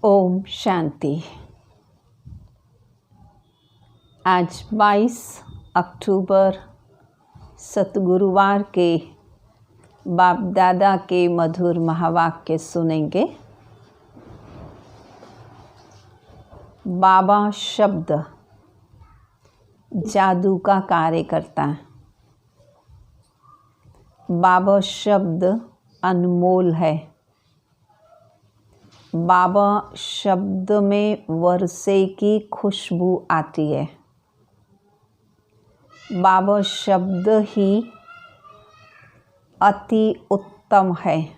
ओम शांति। आज 22 अक्टूबर सतगुरुवार के बाप दादा के मधुर महावाक्य सुनेंगे। बाबा शब्द जादू का कार्य करता है। बाबा शब्द अनमोल है। बाबा शब्द में वर्षे की खुशबू आती है। बाबा शब्द ही अति उत्तम है,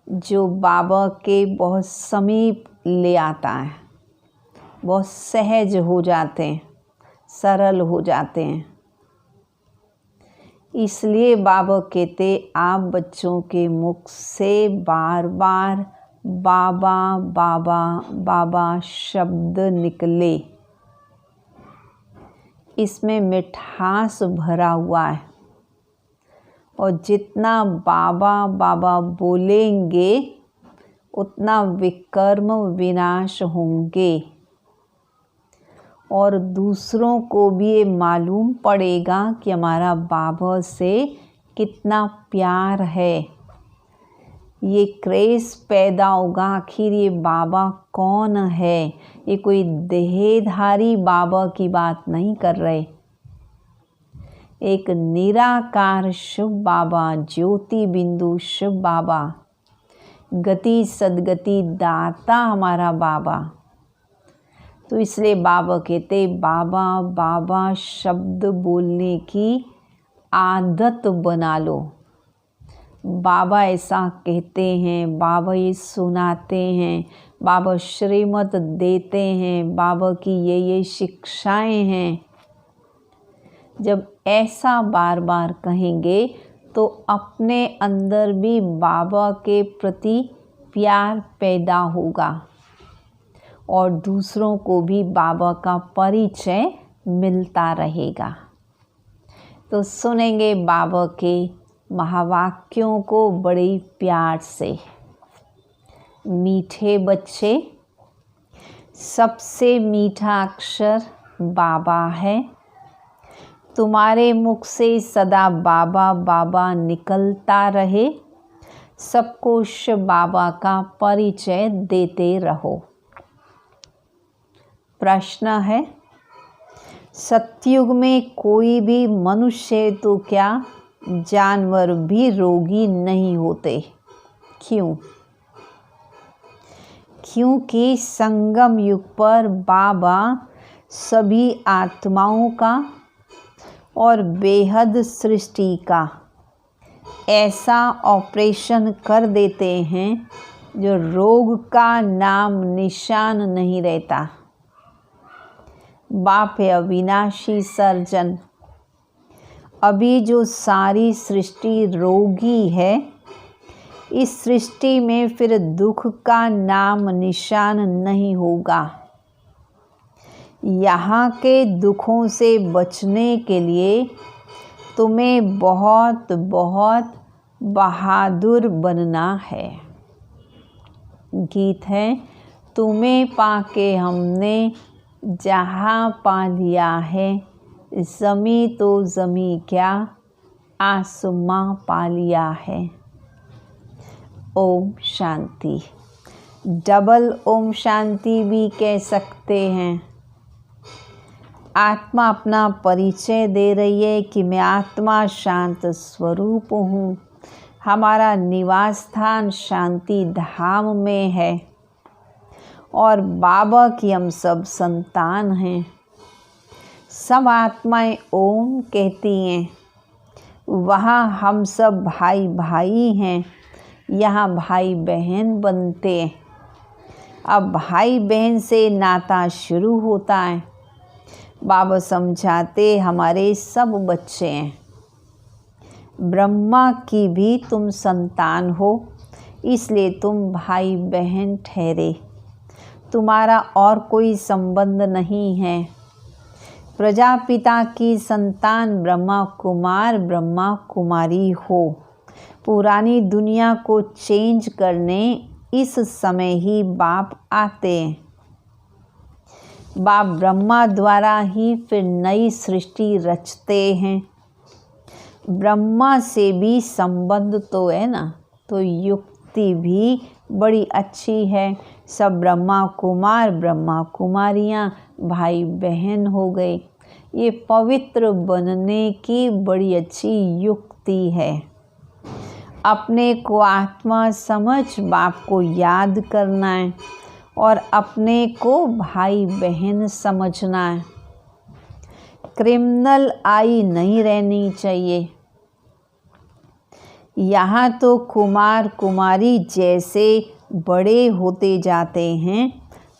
जो बाबा के बहुत समीप ले आता है। बहुत सहज हो जाते हैं, सरल हो जाते हैं। इसलिए बाबा कहते, आप बच्चों के मुख से बार बार बाबा बाबा बाबा शब्द निकले। इसमें मिठास भरा हुआ है, और जितना बाबा बाबा बोलेंगे उतना विकर्म विनाश होंगे, और दूसरों को भी ये मालूम पड़ेगा कि हमारा बाबा से कितना प्यार है। ये क्रेज़ पैदा होगा, आखिर ये बाबा कौन है। ये कोई देहधारी बाबा की बात नहीं कर रहे। एक निराकार शुभ बाबा, ज्योति बिंदु शुभ बाबा, गति सदगति दाता हमारा बाबा। तो इसलिए बाबा कहते, बाबा बाबा शब्द बोलने की आदत बना लो। बाबा ऐसा कहते हैं, बाबा ये सुनाते हैं, बाबा श्रीमत देते हैं, बाबा की ये शिक्षाएं हैं। जब ऐसा बार बार कहेंगे तो अपने अंदर भी बाबा के प्रति प्यार पैदा होगा, और दूसरों को भी बाबा का परिचय मिलता रहेगा। तो सुनेंगे बाबा के महावाक्यों को बड़े प्यार से। मीठे बच्चे, सबसे मीठा अक्षर बाबा है। तुम्हारे मुख से सदा बाबा बाबा निकलता रहे। सबको शिव बाबा का परिचय देते रहो। प्रश्न है, सतयुग में कोई भी मनुष्य तो क्या जानवर भी रोगी नहीं होते। क्यों? क्योंकि संगम युग पर बाबा सभी आत्माओं का और बेहद सृष्टि का ऐसा ऑपरेशन कर देते हैं जो रोग का नाम निशान नहीं रहता। बाप है अविनाशी सर्जन। अभी जो सारी सृष्टि रोगी है, इस सृष्टि में फिर दुख का नाम निशान नहीं होगा। यहाँ के दुखों से बचने के लिए तुम्हें बहुत बहुत बहादुर बनना है। गीत है, तुम्हें पाके हमने जहाँ पा लिया है, ज़मी तो ज़मी क्या आसमां पा लिया है। ओम शांति। डबल ओम शांति भी कह सकते हैं। आत्मा अपना परिचय दे रही है कि मैं आत्मा शांत स्वरूप हूँ। हमारा निवास स्थान शांति धाम में है, और बाबा की हम सब संतान हैं। सब आत्माएं ओम कहती हैं। वहाँ हम सब भाई भाई हैं। यहाँ भाई बहन बनते हैं। अब भाई बहन से नाता शुरू होता है। बाबा समझाते, हमारे सब बच्चे हैं। ब्रह्मा की भी तुम संतान हो, इसलिए तुम भाई बहन ठहरे। तुम्हारा और कोई संबंध नहीं है। प्रजापिता की संतान ब्रह्मा कुमार ब्रह्मा कुमारी हो। पुरानी दुनिया को चेंज करने इस समय ही बाप आते हैं। बाप ब्रह्मा द्वारा ही फिर नई सृष्टि रचते हैं। ब्रह्मा से भी संबंध तो है ना, तो युक्ति भी बड़ी अच्छी है। सब ब्रह्मा कुमार ब्रह्मा कुमारियाँ भाई बहन हो गए। ये पवित्र बनने की बड़ी अच्छी युक्ति है। अपने को आत्मा समझ बाप को याद करना है और अपने को भाई बहन समझना है। क्रिमिनल आई नहीं रहनी चाहिए। यहाँ तो कुमार कुमारी जैसे बड़े होते जाते हैं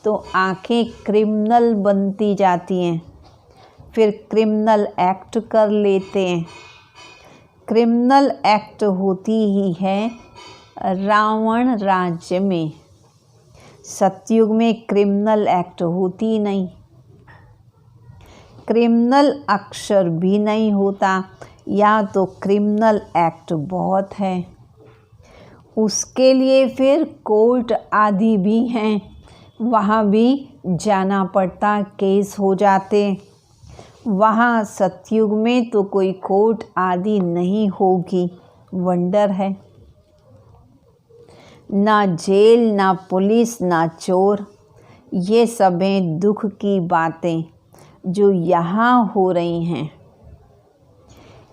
तो आंखें क्रिमिनल बनती जाती हैं, फिर क्रिमिनल एक्ट कर लेते हैं। क्रिमिनल एक्ट होती ही है रावण राज्य में। सतयुग में क्रिमिनल एक्ट होती नहीं, क्रिमिनल अक्षर भी नहीं होता। या तो क्रिमिनल एक्ट बहुत है, उसके लिए फिर कोर्ट आदि भी हैं, वहाँ भी जाना पड़ता, केस हो जाते। वहाँ सतयुग में तो कोई कोर्ट आदि नहीं होगी, वंडर है। ना जेल ना पुलिस ना चोर, ये सब हैं दुख की बातें जो यहाँ हो रही हैं।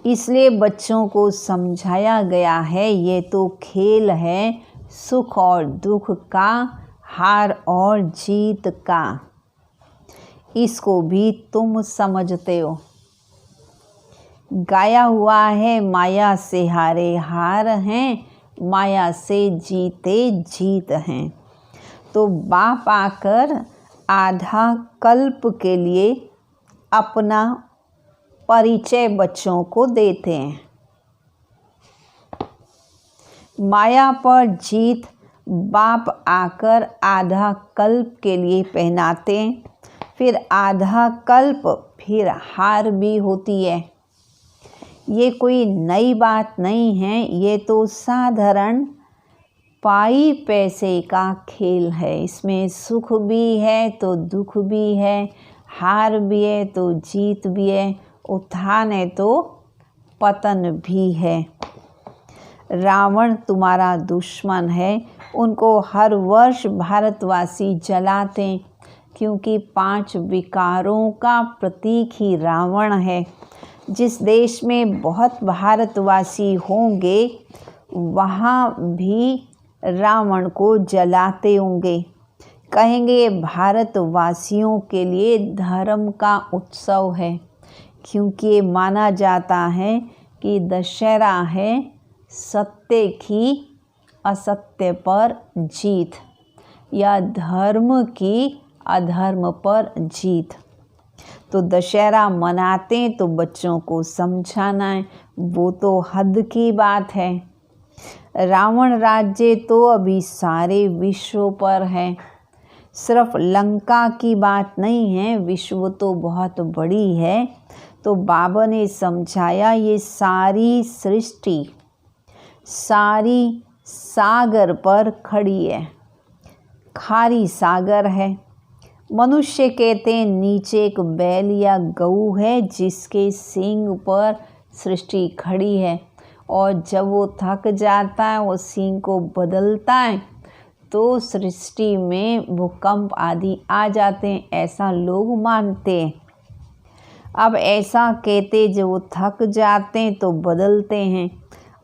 इसलिए बच्चों को समझाया गया है ये तो खेल है सुख और दुख का, हार और जीत का। इसको भी तुम समझते हो। गाया हुआ है माया से हारे हार हैं, माया से जीते जीत हैं। तो बाप आकर आधा कल्प के लिए अपना परिचय बच्चों को देते हैं। माया पर जीत बाप आकर आधा कल्प के लिए पहनाते हैं, फिर आधा कल्प फिर हार भी होती है। ये कोई नई बात नहीं है, ये तो साधारण पाई पैसे का खेल है। इसमें सुख भी है तो दुख भी है, हार भी है तो जीत भी है, उत्थान है तो पतन भी है। रावण तुम्हारा दुश्मन है, उनको हर वर्ष भारतवासी जलाते हैं, क्योंकि 5 विकारों का प्रतीक ही रावण है। जिस देश में बहुत भारतवासी होंगे वहाँ भी रावण को जलाते होंगे। कहेंगे भारतवासियों के लिए धर्म का उत्सव है, क्योंकि ये माना जाता है कि दशहरा है सत्य की असत्य पर जीत, या धर्म की अधर्म पर जीत। तो दशहरा मनाते हैं तो बच्चों को समझाना है, वो तो हद की बात है। रावण राज्य तो अभी सारे विश्व पर है, सिर्फ लंका की बात नहीं है, विश्व तो बहुत बड़ी है। तो बाबा ने समझाया ये सारी सृष्टि सारी सागर पर खड़ी है, खारी सागर है। मनुष्य कहते हैं नीचे एक बैल या गऊ है जिसके सींग पर सृष्टि खड़ी है, और जब वो थक जाता है वो सींग को बदलता है तो सृष्टि में भूकंप आदि आ जाते हैं, ऐसा लोग मानते हैं। अब ऐसा कहते जब वो थक जाते हैं तो बदलते हैं।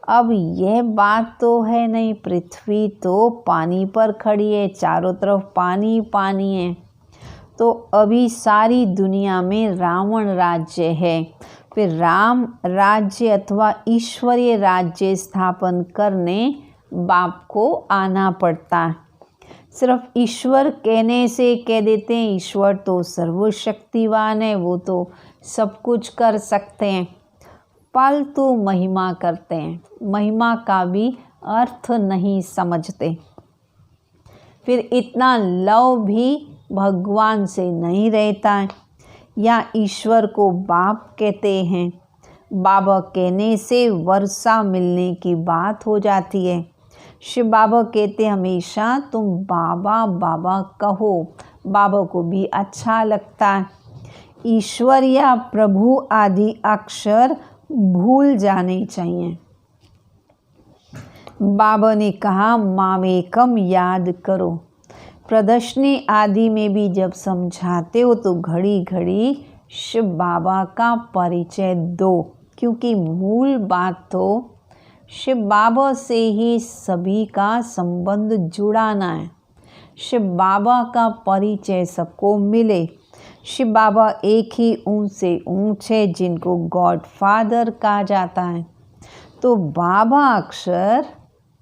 अब यह बात तो है नहीं, पृथ्वी तो पानी पर खड़ी है, चारों तरफ पानी पानी है। तो अभी सारी दुनिया में रावण राज्य है, फिर राम राज्य अथवा ईश्वरीय राज्य स्थापन करने बाप को आना पड़ता है। सिर्फ ईश्वर कहने से कह देते हैं ईश्वर तो सर्वशक्तिवान है, वो तो सब कुछ कर सकते हैं, फालतू महिमा करते हैं, महिमा का भी अर्थ नहीं समझते। फिर इतना लव भी भगवान से नहीं रहता है। या ईश्वर को बाप कहते हैं, बाबा कहने से वर्षा मिलने की बात हो जाती है। शिव बाबा कहते हमेशा तुम बाबा बाबा कहो, बाबा को भी अच्छा लगता है। ईश्वर या प्रभु आदि अक्षर भूल जाने चाहिए। बाबा ने कहा मामेकम याद करो। प्रदर्शनी आदि में भी जब समझाते हो तो घड़ी घड़ी शिव बाबा का परिचय दो, क्योंकि मूल बात तो शिव बाबा से ही सभी का संबंध जुड़ाना है। शिव बाबा का परिचय सबको मिले। शिव बाबा एक ही ऊंच से ऊंच है जिनको गॉड फादर कहा जाता है। तो बाबा अक्षर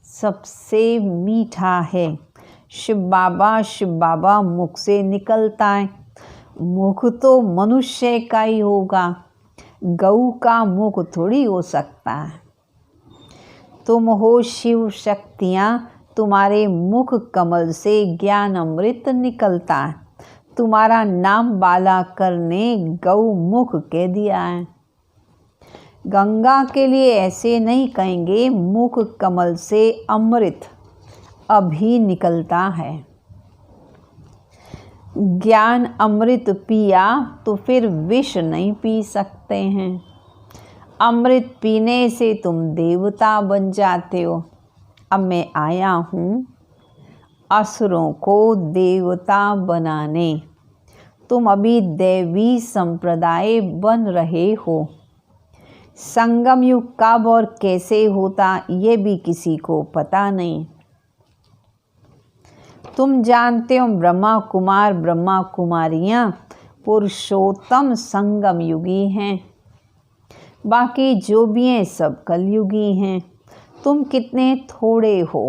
सबसे मीठा है। शिव बाबा मुख से निकलता है। मुख तो मनुष्य का ही होगा, गऊ का मुख थोड़ी हो सकता है। तुम हो शिव शक्तियाँ, तुम्हारे मुख कमल से ज्ञान अमृत निकलता है। तुम्हारा नाम बालाकर ने गौ मुख कह दिया है। गंगा के लिए ऐसे नहीं कहेंगे, मुख कमल से अमृत अभी निकलता है। ज्ञान अमृत पिया तो फिर विष नहीं पी सकते हैं। अमृत पीने से तुम देवता बन जाते हो। अब मैं आया हूँ असुरों को देवता बनाने। तुम अभी दैवी संप्रदाय बन रहे हो। संगम युग कब और कैसे होता ये भी किसी को पता नहीं। तुम जानते हो ब्रह्मा कुमार ब्रह्मा कुमारियाँ पुरुषोत्तम संगम युगी हैं। बाकी जो भी हैं सब कलयुगी हैं। तुम कितने थोड़े हो।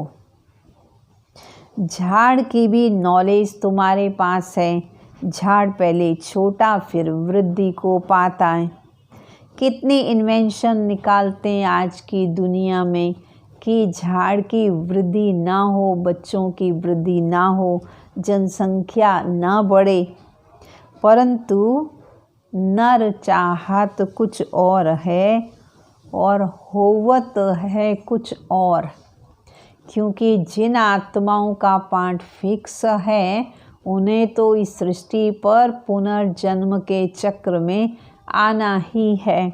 झाड़ की भी नॉलेज तुम्हारे पास है। झाड़ पहले छोटा फिर वृद्धि को पाता है। कितने इन्वेंशन निकालते हैं आज की दुनिया में कि झाड़ की वृद्धि ना हो, बच्चों की वृद्धि ना हो, जनसंख्या ना बढ़े, परंतु नर चाहत कुछ और है और होवत है कुछ और। क्योंकि जिन आत्माओं का पाठ फिक्स है उन्हें तो इस सृष्टि पर पुनर्जन्म के चक्र में आना ही है।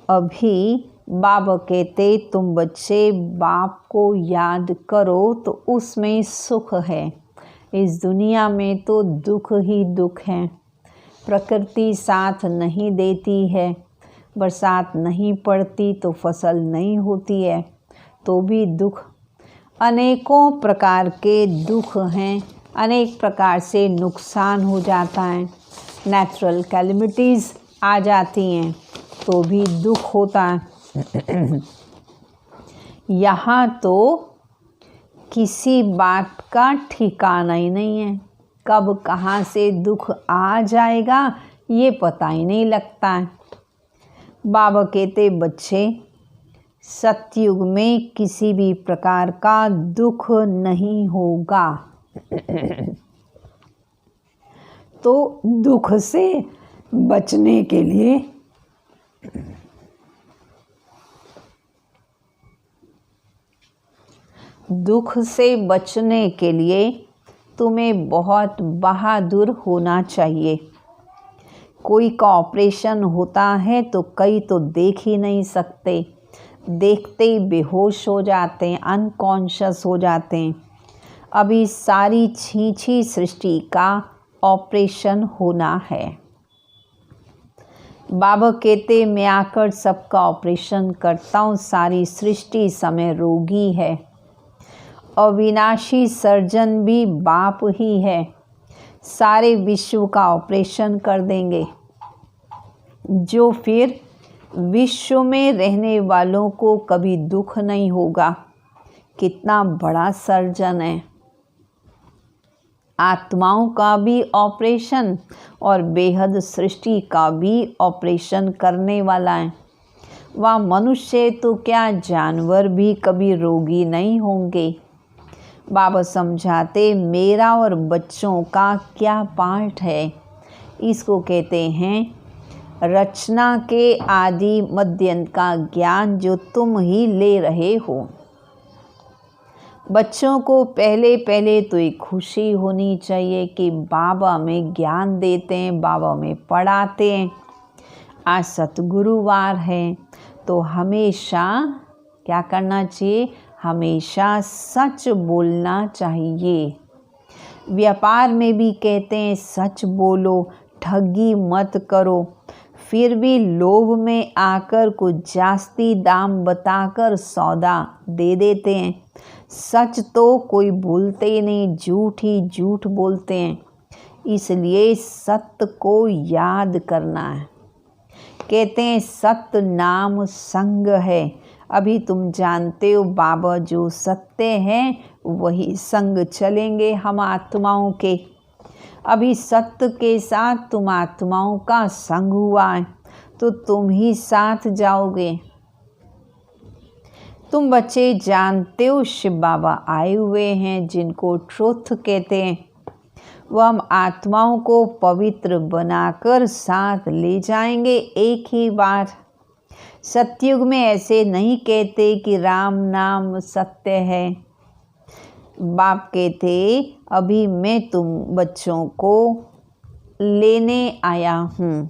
अभी बाबा कहते तुम बच्चे बाप को याद करो तो उसमें सुख है। इस दुनिया में तो दुख ही दुख है। प्रकृति साथ नहीं देती है, बरसात नहीं पड़ती तो फसल नहीं होती है, तो भी दुख। अनेकों प्रकार के दुख हैं, अनेक प्रकार से नुकसान हो जाता है। नेचुरल कैलेमिटीज़ आ जाती हैं तो भी दुख होता है। यहाँ तो किसी बात का ठिकाना ही नहीं है। कब कहाँ से दुख आ जाएगा ये पता ही नहीं लगता है। बाबा कहते बच्चे सतयुग में किसी भी प्रकार का दुख नहीं होगा। तो दुख से बचने के लिए तुम्हें बहुत बहादुर होना चाहिए। कोई का ऑपरेशन होता है तो कई तो देख ही नहीं सकते, देखते ही बेहोश हो जाते हैं, अनकॉन्शियस हो जाते हैं। अभी सारी छींछी सृष्टि का ऑपरेशन होना है। बाबा कहते मैं आकर सबका ऑपरेशन करता हूँ। सारी सृष्टि समय रोगी है। अविनाशी सर्जन भी बाप ही है। सारे विश्व का ऑपरेशन कर देंगे, जो फिर विश्व में रहने वालों को कभी दुख नहीं होगा। कितना बड़ा सर्जन है। आत्माओं का भी ऑपरेशन और बेहद सृष्टि का भी ऑपरेशन करने वाला है। वह मनुष्य तो क्या जानवर भी कभी रोगी नहीं होंगे। बाबा समझाते मेरा और बच्चों का क्या पार्ट है। इसको कहते हैं रचना के आदि मध्यंत का ज्ञान जो तुम ही ले रहे हो। बच्चों को पहले पहले तो एक खुशी होनी चाहिए कि बाबा हमें ज्ञान देते हैं, बाबा हमें पढ़ाते हैं। आज सतगुरुवार है तो हमेशा क्या करना चाहिए? हमेशा सच बोलना चाहिए। व्यापार में भी कहते हैं सच बोलो, ठगी मत करो। फिर भी लोभ में आकर कुछ जास्ती दाम बताकर सौदा दे देते हैं। सच तो कोई बोलते ही नहीं, झूठ ही झूठ बोलते हैं। इसलिए सत्य को याद करना है। कहते हैं सत्य नाम संग है। अभी तुम जानते हो बाबा जो सत्य हैं वही संग चलेंगे हम आत्माओं के। अभी सत्य के साथ तुम आत्माओं का संग हुआ है तो तुम ही साथ जाओगे। तुम बच्चे जानते हो शिव बाबा आए हुए हैं जिनको ट्रुथ कहते हैं। वह हम आत्माओं को पवित्र बनाकर साथ ले जाएंगे एक ही बार। सतयुग में ऐसे नहीं कहते कि राम नाम सत्य है। बाप कहते अभी मैं तुम बच्चों को लेने आया हूँ,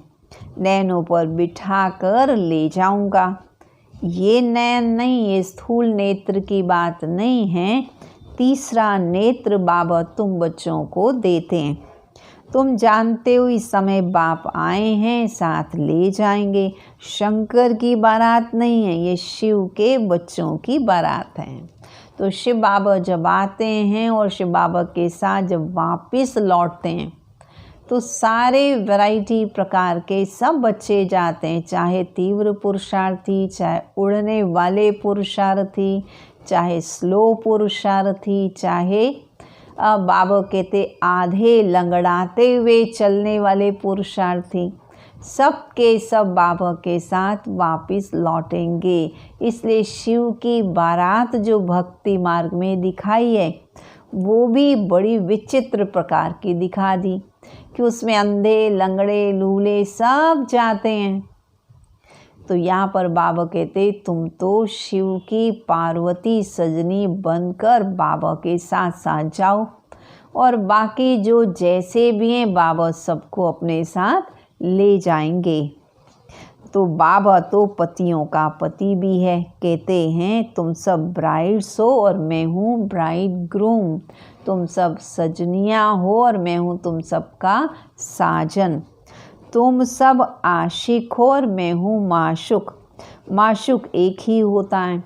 नैनों पर बिठाकर ले जाऊँगा। ये नैन नहीं, ये स्थूल नेत्र की बात नहीं है। तीसरा नेत्र बाबा तुम बच्चों को देते हैं। तुम जानते हो इस समय बाप आए हैं, साथ ले जाएंगे। शंकर की बारात नहीं है, ये शिव के बच्चों की बारात है। तो शिव बाबा जब आते हैं और शिव बाबा के साथ जब वापस लौटते हैं तो सारे वैरायटी प्रकार के सब बच्चे जाते हैं, चाहे तीव्र पुरुषार्थी, चाहे उड़ने वाले पुरुषार्थी, चाहे स्लो पुरुषार्थी, चाहे बाबा कहते आधे लंगड़ाते हुए चलने वाले पुरुषार्थी, सब के सब बाबा के साथ वापस लौटेंगे। इसलिए शिव की बारात जो भक्ति मार्ग में दिखाई है वो भी बड़ी विचित्र प्रकार की दिखा दी कि उसमें अंधे लंगड़े लूले सब जाते हैं। तो यहाँ पर बाबा कहते तुम तो शिव की पार्वती सजनी बनकर बाबा के साथ साथ जाओ और बाकी जो जैसे भी हैं बाबा सबको अपने साथ ले जाएंगे। तो बाबा तो पतियों का पति भी है। कहते हैं तुम सब ब्राइड्स हो और मैं हूँ ब्राइड ग्रूम। तुम सब सजनियाँ हो और मैं हूँ तुम सबका साजन। तुम सब आशिक हो और मैं हूँ माशुक। माशुक एक ही होता है।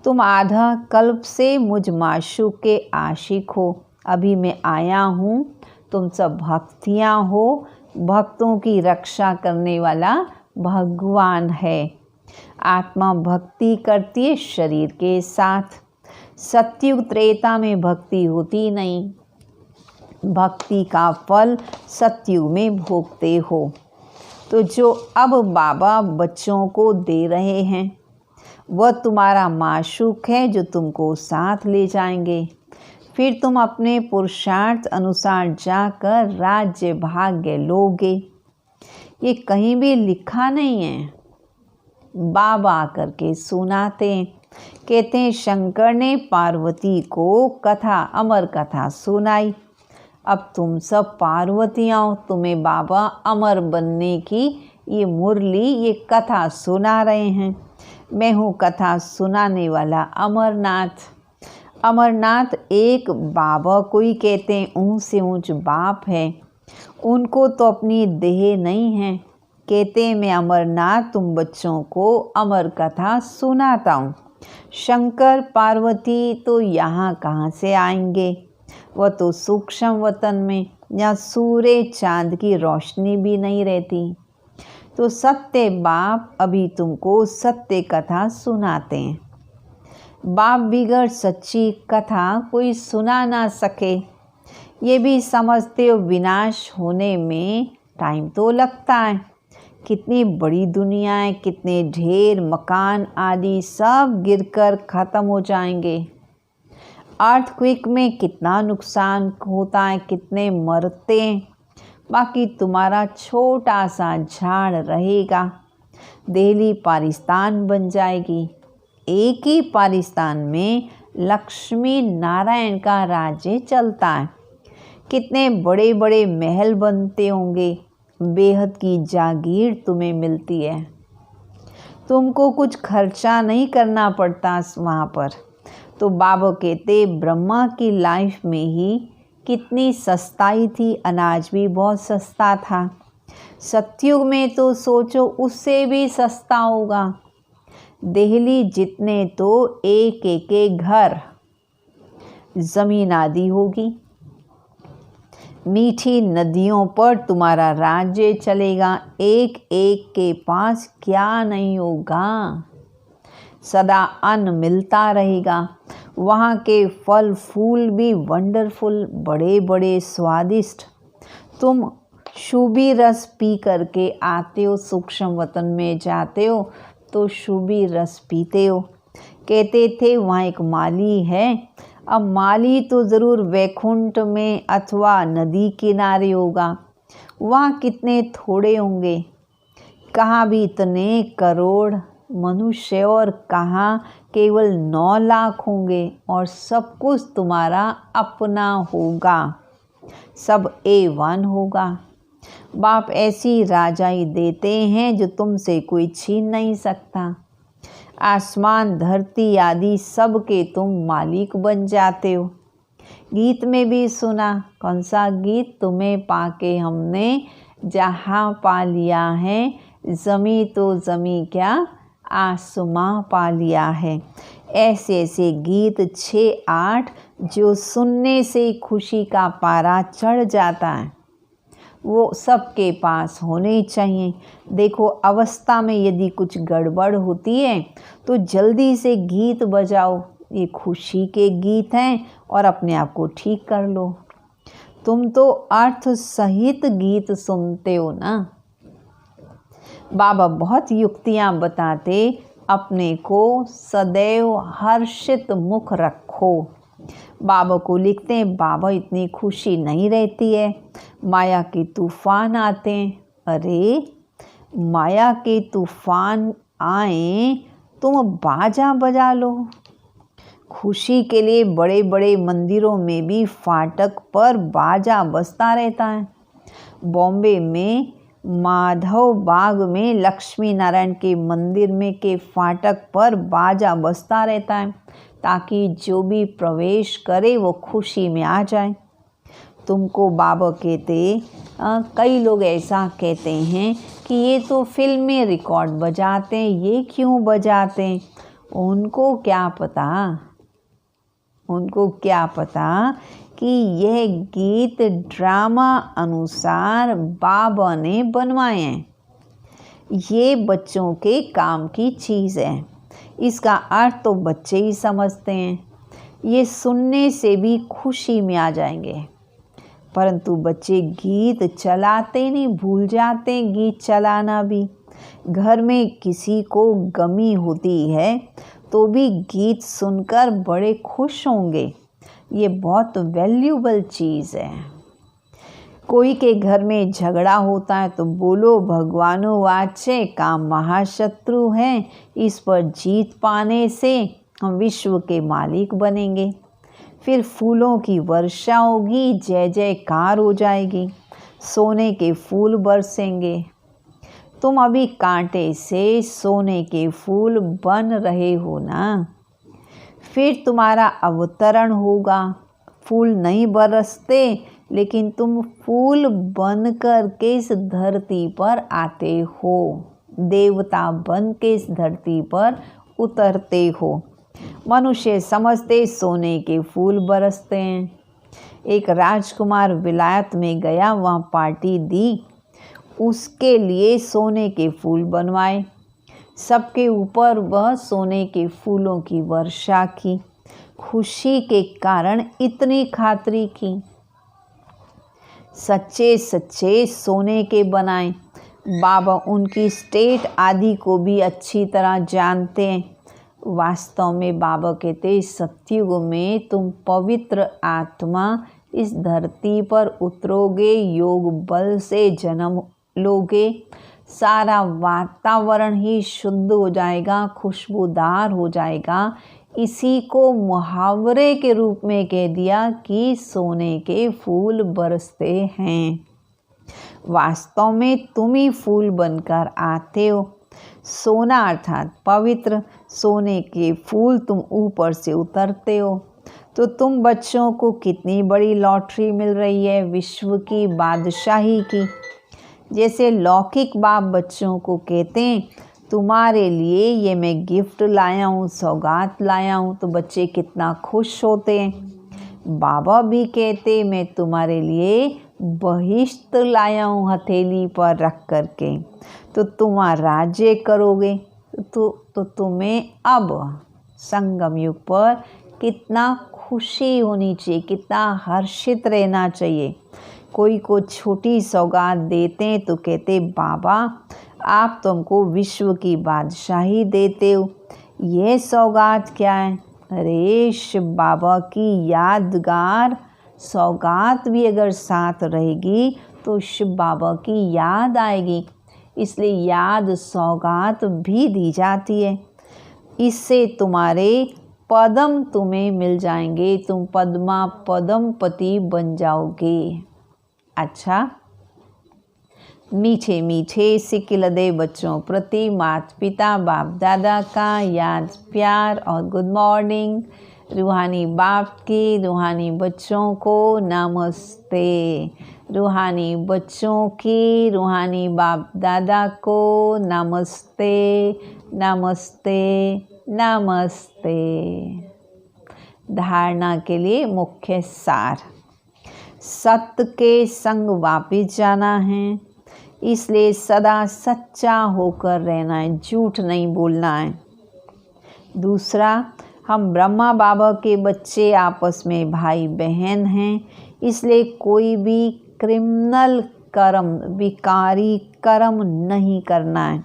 तुम आधा कल्प से मुझ माशुक के आशिक हो। अभी मैं आया हूँ। तुम सब भक्तियाँ हो। भक्तों की रक्षा करने वाला भगवान है। आत्मा भक्ति करती है शरीर के साथ। सतयुग त्रेता में भक्ति होती नहीं। भक्ति का फल सतयुग में भोगते हो। तो जो अब बाबा बच्चों को दे रहे हैं वह तुम्हारा माशूक है जो तुमको साथ ले जाएंगे। फिर तुम अपने पुरुषार्थ अनुसार जाकर राज्य भाग्य लोगे। ये कहीं भी लिखा नहीं है, बाबा आकर के सुनाते हैं। कहते हैं शंकर ने पार्वती को कथा अमर कथा सुनाई। अब तुम सब पार्वतियाँ हो, तुम्हें बाबा अमर बनने की ये मुरली ये कथा सुना रहे हैं। मैं हूँ कथा सुनाने वाला अमरनाथ। अमरनाथ एक बाबा को ही कहते हैं, ऊँच से ऊँच बाप है। उनको तो अपनी देह नहीं है। कहते हैं मैं अमरनाथ तुम बच्चों को अमर कथा सुनाता हूँ। शंकर पार्वती तो यहाँ कहाँ से आएंगे? वह तो सूक्ष्म वतन में, यहाँ सूर्य चांद की रोशनी भी नहीं रहती। तो सत्य बाप अभी तुमको सत्य कथा सुनाते हैं। बाप बिगड़ सच्ची कथा कोई सुना ना सके। ये भी समझते हो विनाश होने में टाइम तो लगता है। कितनी बड़ी दुनिया है, कितने ढेर मकान आदि सब गिरकर ख़त्म हो जाएंगे। अर्थक्वेक में कितना नुकसान होता है, कितने मरते हैं। बाकी तुम्हारा छोटा सा झाड़ रहेगा। दिल्ली पाकिस्तान बन जाएगी। एक ही पाकिस्तान में लक्ष्मी नारायण का राज्य चलता है। कितने बड़े बड़े महल बनते होंगे, बेहद की जागीर तुम्हें मिलती है, तुमको कुछ खर्चा नहीं करना पड़ता वहाँ पर। तो बाबा कहते ब्रह्मा की लाइफ में ही कितनी सस्ताई थी, अनाज भी बहुत सस्ता था। सतयुग में तो सोचो उससे भी सस्ता होगा। दिल्ली जितने तो एक एक घर, जमीन आदि होगी। मीठी नदियों पर तुम्हारा राज्य चलेगा, एक एक के पास क्या नहीं होगा। सदा अन्न मिलता रहेगा। वहाँ के फल फूल भी वंडरफुल, बड़े बड़े स्वादिष्ट। तुम शुभी रस पी करके आते हो, सूक्ष्म वतन में जाते हो तो शुभी रस पीते हो। कहते थे वहाँ एक माली है। अब माली तो ज़रूर वैकुंठ में अथवा नदी किनारे होगा, वहाँ कितने थोड़े होंगे। कहाँ भी इतने करोड़ मनुष्य और कहाँ केवल 9 लाख होंगे, और सब कुछ तुम्हारा अपना होगा, सब A1 होगा। बाप ऐसी राजाई देते हैं जो तुमसे कोई छीन नहीं सकता। आसमान धरती आदि सब के तुम मालिक बन जाते हो। गीत में भी सुना, कौन सा गीत, तुम्हें पाके हमने जहाँ पा लिया है, ज़मी तो ज़मी क्या आसमां पा लिया है। ऐसे ऐसे गीत 6-8 जो सुनने से खुशी का पारा चढ़ जाता है, वो सबके पास होने चाहिए। देखो अवस्था में यदि कुछ गड़बड़ होती है तो जल्दी से गीत बजाओ, ये खुशी के गीत हैं, और अपने आप को ठीक कर लो। तुम तो अर्थ सहित गीत सुनते हो ना। बाबा बहुत युक्तियाँ बताते, अपने को सदैव हर्षित मुख रखो। बाबा को लिखते हैं, बाबा इतनी खुशी नहीं रहती है, माया के तूफान आते हैं। अरे माया के तूफान आए, तुम बाजा बजा लो। खुशी के लिए बड़े बड़े मंदिरों में भी फाटक पर बाजा बजता रहता है। बॉम्बे में माधव बाग में लक्ष्मी नारायण के मंदिर में के फाटक पर बाजा बजता रहता है, ताकि जो भी प्रवेश करे वो खुशी में आ जाए। तुमको बाबा कहते, कई लोग ऐसा कहते हैं कि ये तो फिल्म में रिकॉर्ड बजाते हैं, ये क्यों बजाते हैं। उनको क्या पता कि यह गीत ड्रामा अनुसार बाबा ने बनवाए हैं। ये बच्चों के काम की चीज़ है, इसका अर्थ तो बच्चे ही समझते हैं। ये सुनने से भी खुशी में आ जाएंगे, परंतु बच्चे गीत चलाते नहीं, भूल जाते हैं गीत चलाना भी। घर में किसी को गमी होती है तो भी गीत सुनकर बड़े खुश होंगे। ये बहुत वैल्यूबल चीज़ है। कोई के घर में झगड़ा होता है तो बोलो भगवानो वाचे का महाशत्रु है, इस पर जीत पाने से हम विश्व के मालिक बनेंगे। फिर फूलों की वर्षा होगी, जय जयकार हो जाएगी, सोने के फूल बरसेंगे। तुम अभी कांटे से सोने के फूल बन रहे हो ना, फिर तुम्हारा अवतरण होगा। फूल नहीं बरसते, लेकिन तुम फूल बन कर के इस धरती पर आते हो, देवता बन के इस धरती पर उतरते हो। मनुष्य समझते सोने के फूल बरसते हैं। एक राजकुमार विलायत में गया, वहाँ पार्टी दी, उसके लिए सोने के फूल बनवाए। सबके ऊपर वह सोने के फूलों की वर्षा की, खुशी के कारण इतनी खातरी की। सच्चे सच्चे सोने के बनाए। बाबा उनकी स्टेट आदि को भी अच्छी तरह जानते हैं। वास्तव में बाबा कहते, सतयुग में तुम पवित्र आत्मा इस धरती पर उतरोगे, योग बल से जन्म लोगे, सारा वातावरण ही शुद्ध हो जाएगा, खुशबूदार हो जाएगा। इसी को मुहावरे के रूप में कह दिया कि सोने के फूल बरसते हैं। वास्तव में तुम ही फूल बनकर आते हो। सोना अर्थात पवित्र, सोने के फूल तुम ऊपर से उतरते हो। तो तुम बच्चों को कितनी बड़ी लॉटरी मिल रही है, विश्व की बादशाही की। जैसे लौकिक बाप बच्चों को कहते हैं तुम्हारे लिए ये मैं गिफ्ट लाया हूँ, सौगात लाया हूँ, तो बच्चे कितना खुश होते हैं। बाबा भी कहते मैं तुम्हारे लिए बहिश्त लाया हूँ हथेली पर रख करके, तो तुम राज्य करोगे। तो तुम्हें अब संगम युग पर कितना खुशी होनी चाहिए, कितना हर्षित रहना चाहिए। कोई को छोटी सौगात देते हैं तो कहते बाबा आप तो हमको विश्व की बादशाही देते हो। यह सौगात क्या है? अरे शिव बाबा की यादगार सौगात भी अगर साथ रहेगी तो शिव बाबा की याद आएगी, इसलिए याद सौगात भी दी जाती है। इससे तुम्हारे पदम तुम्हें मिल जाएंगे, तुम पद्मा पदमपति बन जाओगे। अच्छा, मीठे मीठे सिकिलदे बच्चों प्रति माता पिता बाप दादा का याद प्यार और गुड मॉर्निंग। रूहानी बाप की रूहानी बच्चों को नमस्ते। रूहानी बच्चों की रूहानी बाप दादा को नमस्ते नमस्ते नमस्ते। धारणा के लिए मुख्य सार। सत्य के संग वापिस जाना है, इसलिए सदा सच्चा होकर रहना है, झूठ नहीं बोलना है। दूसरा, हम ब्रह्मा बाबा के बच्चे आपस में भाई बहन हैं, इसलिए कोई भी क्रिमिनल कर्म, विकारी कर्म नहीं करना है।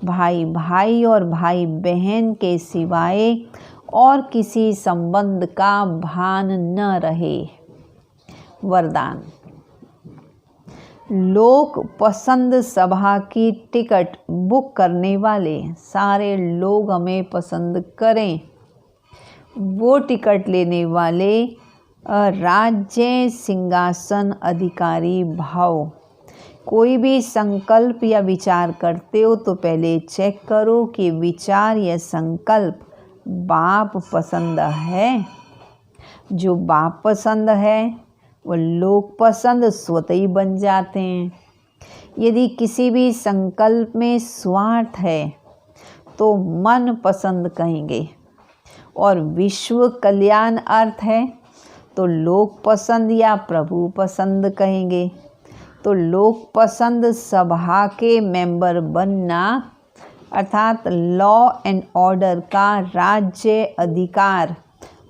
भाई भाई और भाई बहन के सिवाय और किसी संबंध का भान न रहे। वरदान। लोक पसंद सभा की टिकट बुक करने वाले सारे लोग हमें पसंद करें। वो टिकट लेने वाले राज्य सिंहासन अधिकारी भाव। कोई भी संकल्प या विचार करते हो तो पहले चेक करो कि विचार या संकल्प बाप पसंद है। जो बाप पसंद है वो लोग पसंद स्वतः ही बन जाते हैं। यदि किसी भी संकल्प में स्वार्थ है तो मन पसंद कहेंगे, और विश्व कल्याण अर्थ है तो लोग पसंद या प्रभु पसंद कहेंगे। तो लोग पसंद सभा के मेंबर बनना अर्थात लॉ एंड ऑर्डर का राज्य अधिकार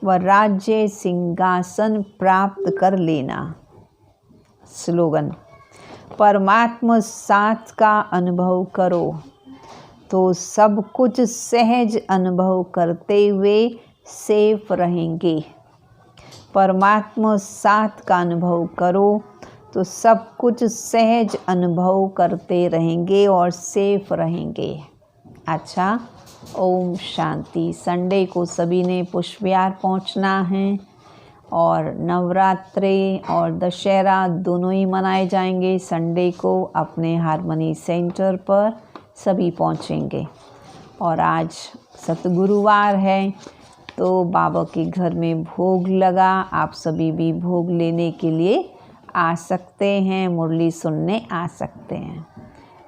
व राज्य सिंहासन प्राप्त कर लेना। स्लोगन। परमात्मा साथ का अनुभव करो तो सब कुछ सहज अनुभव करते हुए सेफ रहेंगे। परमात्मा साथ का अनुभव करो तो सब कुछ सहज अनुभव करते रहेंगे और सेफ रहेंगे। अच्छा, ओम शांति। संडे को सभी ने पुष्प विहार पहुंचना है, और नवरात्रे और दशहरा दोनों ही मनाए जाएंगे। संडे को अपने हारमोनी सेंटर पर सभी पहुंचेंगे। और आज सतगुरुवार है तो बाबा के घर में भोग लगा, आप सभी भी भोग लेने के लिए आ सकते हैं, मुरली सुनने आ सकते हैं।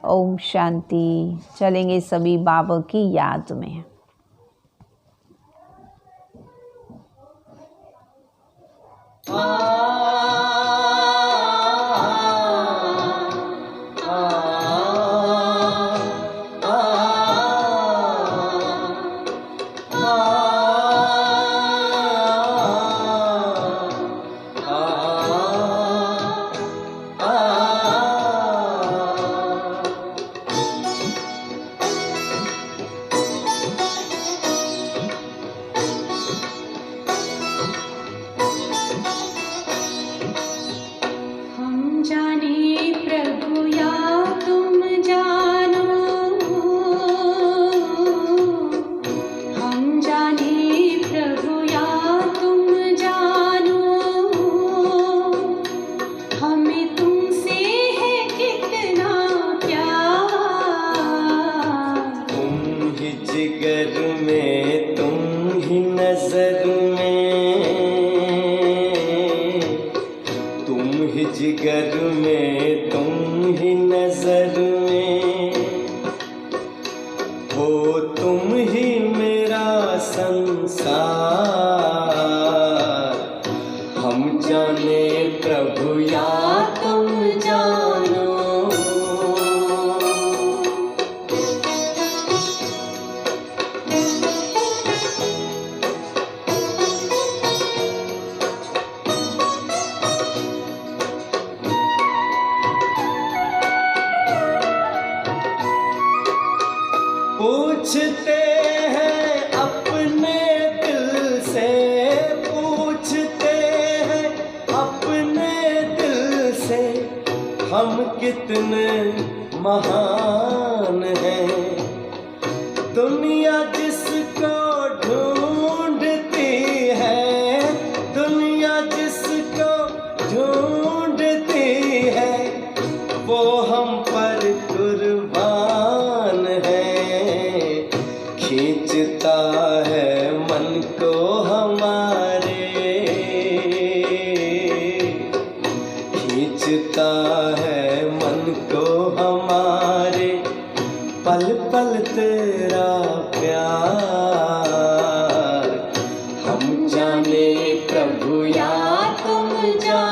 ओम शांति। चलेंगे सभी बाबा की याद में। जिगर में तुम ही नजर में हो, तुम ही मेरा संसार। हम जाने प्रभु या तुम जानो। पूछते हैं अपने दिल से, पूछते हैं अपने दिल से, हम कितने महान हैं। दुनिया जिसको ढूंढती है, दुनिया जिसको ढूंढती है, वो हम पर कुर्बान है। खींचता है मन को हमारे, खींचता है मन को हमारे, पल पल तेरा प्यार। हम जाने प्रभु या तुम जाने।